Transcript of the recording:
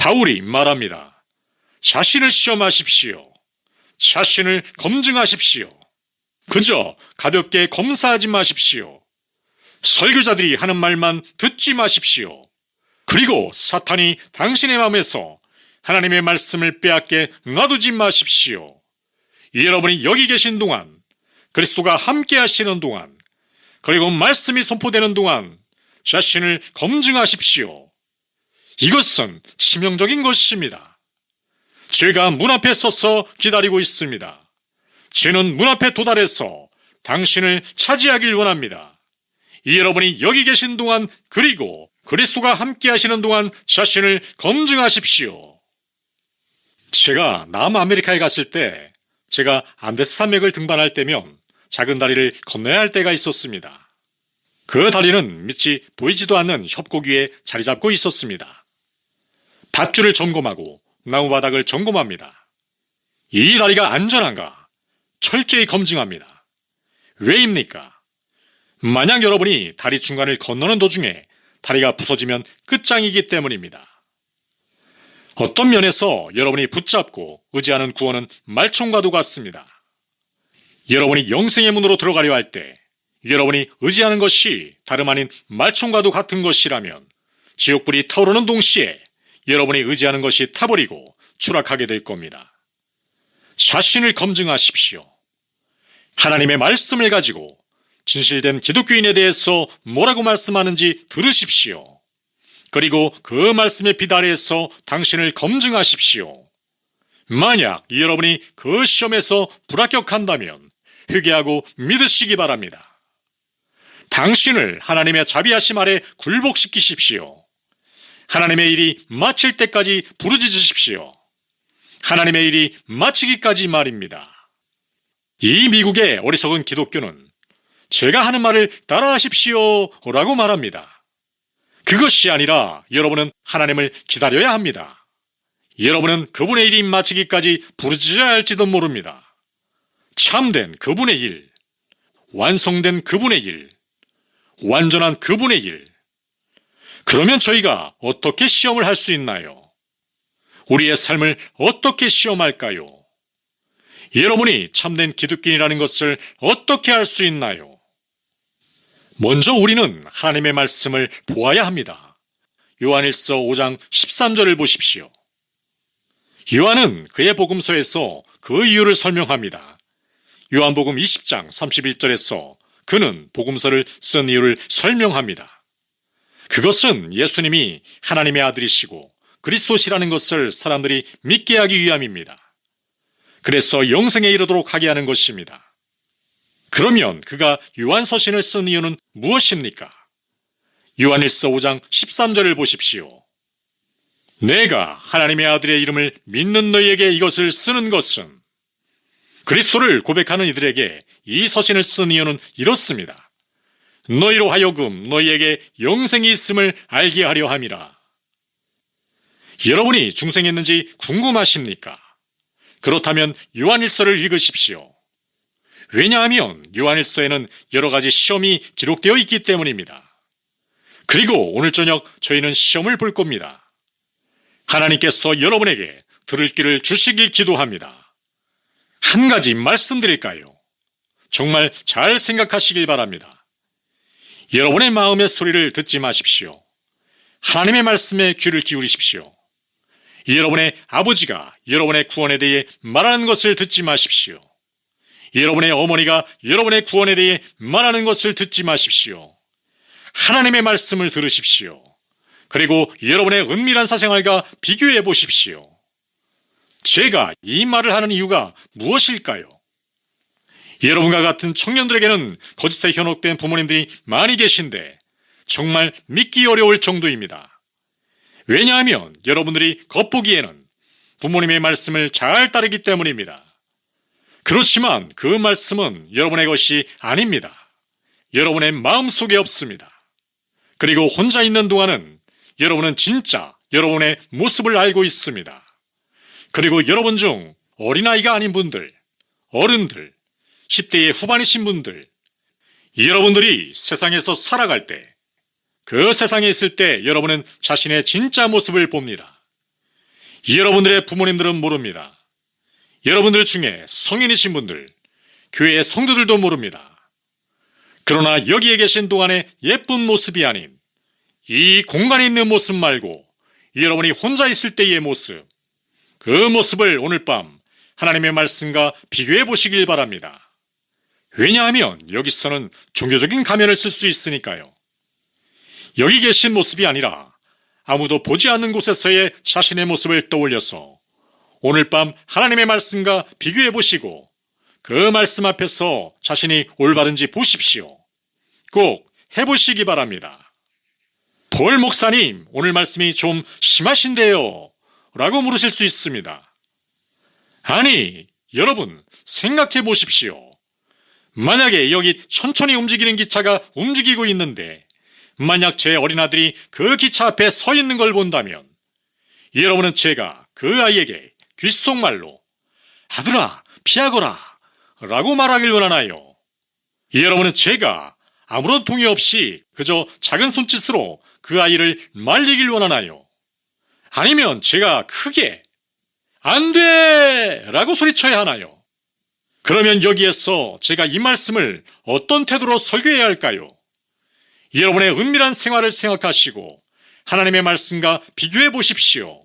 바울이 말합니다. 자신을 시험하십시오. 자신을 검증하십시오. 그저 가볍게 검사하지 마십시오. 설교자들이 하는 말만 듣지 마십시오. 그리고 사탄이 당신의 마음에서 하나님의 말씀을 빼앗게 놔두지 마십시오. 여러분이 여기 계신 동안, 그리스도가 함께 하시는 동안, 그리고 말씀이 선포되는 동안 자신을 검증하십시오. 이것은 치명적인 것입니다. 죄가 문 앞에 서서 기다리고 있습니다. 죄는 문 앞에 도달해서 당신을 차지하길 원합니다. 여러분이 여기 계신 동안, 그리고 그리스도가 함께 하시는 동안 자신을 검증하십시오. 제가 남아메리카에 갔을 때, 제가 안데스 산맥을 등반할 때면 작은 다리를 건너야 할 때가 있었습니다. 그 다리는 밑이 보이지도 않는 협곡 위에 자리 잡고 있었습니다. 밧줄을 점검하고 나무바닥을 점검합니다. 이 다리가 안전한가? 철저히 검증합니다. 왜입니까? 만약 여러분이 다리 중간을 건너는 도중에 다리가 부서지면 끝장이기 때문입니다. 어떤 면에서 여러분이 붙잡고 의지하는 구원은 말총과도 같습니다. 여러분이 영생의 문으로 들어가려 할 때 여러분이 의지하는 것이 다름 아닌 말총과도 같은 것이라면 지옥불이 타오르는 동시에 여러분이 의지하는 것이 타버리고 추락하게 될 겁니다. 자신을 검증하십시오. 하나님의 말씀을 가지고 진실된 기독교인에 대해서 뭐라고 말씀하는지 들으십시오. 그리고 그 말씀의 빛 아래에서 당신을 검증하십시오. 만약 여러분이 그 시험에서 불합격한다면 회개하고 믿으시기 바랍니다. 당신을 하나님의 자비하심 아래 굴복시키십시오. 하나님의 일이 마칠 때까지 부르짖으십시오. 하나님의 일이 마치기까지 말입니다. 이 미국의 어리석은 기독교는 제가 하는 말을 따라하십시오 라고 말합니다. 그것이 아니라 여러분은 하나님을 기다려야 합니다. 여러분은 그분의 일이 마치기까지 부르짖어야 할지도 모릅니다. 참된 그분의 일, 완성된 그분의 일, 완전한 그분의 일. 그러면 저희가 어떻게 시험을 할 수 있나요? 우리의 삶을 어떻게 시험할까요? 여러분이 참된 기독교인이라는 것을 어떻게 알 수 있나요? 먼저 우리는 하나님의 말씀을 보아야 합니다. 요한일서 5장 13절을 보십시오. 요한은 그의 복음서에서 그 이유를 설명합니다. 요한복음 20장 31절에서 그는 복음서를 쓴 이유를 설명합니다. 그것은 예수님이 하나님의 아들이시고 그리스도시라는 것을 사람들이 믿게 하기 위함입니다. 그래서 영생에 이르도록 하게 하는 것입니다. 그러면 그가 요한서신을 쓴 이유는 무엇입니까? 요한일서 5장 13절을 보십시오. 내가 하나님의 아들의 이름을 믿는 너희에게 이것을 쓰는 것은, 그리스도를 고백하는 이들에게 이 서신을 쓴 이유는 이렇습니다. 너희로 하여금 너희에게 영생이 있음을 알게 하려 함이라. 여러분이 중생했는지 궁금하십니까? 그렇다면 요한일서를 읽으십시오. 왜냐하면 요한일서에는 여러 가지 시험이 기록되어 있기 때문입니다. 그리고 오늘 저녁 저희는 시험을 볼 겁니다. 하나님께서 여러분에게 들을 길을 주시길 기도합니다. 한 가지 말씀드릴까요? 정말 잘 생각하시길 바랍니다. 여러분의 마음의 소리를 듣지 마십시오. 하나님의 말씀에 귀를 기울이십시오. 여러분의 아버지가 여러분의 구원에 대해 말하는 것을 듣지 마십시오. 여러분의 어머니가 여러분의 구원에 대해 말하는 것을 듣지 마십시오. 하나님의 말씀을 들으십시오. 그리고 여러분의 은밀한 사생활과 비교해 보십시오. 제가 이 말을 하는 이유가 무엇일까요? 여러분과 같은 청년들에게는 거짓에 현혹된 부모님들이 많이 계신데 정말 믿기 어려울 정도입니다. 왜냐하면 여러분들이 겉보기에는 부모님의 말씀을 잘 따르기 때문입니다. 그렇지만 그 말씀은 여러분의 것이 아닙니다. 여러분의 마음속에 없습니다. 그리고 혼자 있는 동안은 여러분은 진짜 여러분의 모습을 알고 있습니다. 그리고 여러분 중 어린아이가 아닌 분들, 어른들, 10대의 후반이신 분들, 여러분들이 세상에서 살아갈 때, 그 세상에 있을 때 여러분은 자신의 진짜 모습을 봅니다. 여러분들의 부모님들은 모릅니다. 여러분들 중에 성인이신 분들, 교회의 성도들도 모릅니다. 그러나 여기에 계신 동안의 예쁜 모습이 아닌 이 공간에 있는 모습 말고 여러분이 혼자 있을 때의 모습, 그 모습을 오늘 밤 하나님의 말씀과 비교해 보시길 바랍니다. 왜냐하면 여기서는 종교적인 가면을 쓸 수 있으니까요. 여기 계신 모습이 아니라 아무도 보지 않는 곳에서의 자신의 모습을 떠올려서 오늘 밤 하나님의 말씀과 비교해 보시고 그 말씀 앞에서 자신이 올바른지 보십시오. 꼭 해보시기 바랍니다. 볼 목사님, 오늘 말씀이 좀 심하신데요? 라고 물으실 수 있습니다. 아니, 여러분 생각해 보십시오. 만약에 여기 천천히 움직이는 기차가 움직이고 있는데 만약 제 어린아들이 그 기차 앞에 서 있는 걸 본다면 여러분은 제가 그 아이에게 귓속말로 아들아 피하거라 라고 말하길 원하나요? 여러분은 제가 아무런 동의 없이 그저 작은 손짓으로 그 아이를 말리길 원하나요? 아니면 제가 크게 안 돼! 라고 소리쳐야 하나요? 그러면 여기에서 제가 이 말씀을 어떤 태도로 설교해야 할까요? 여러분의 은밀한 생활을 생각하시고 하나님의 말씀과 비교해 보십시오.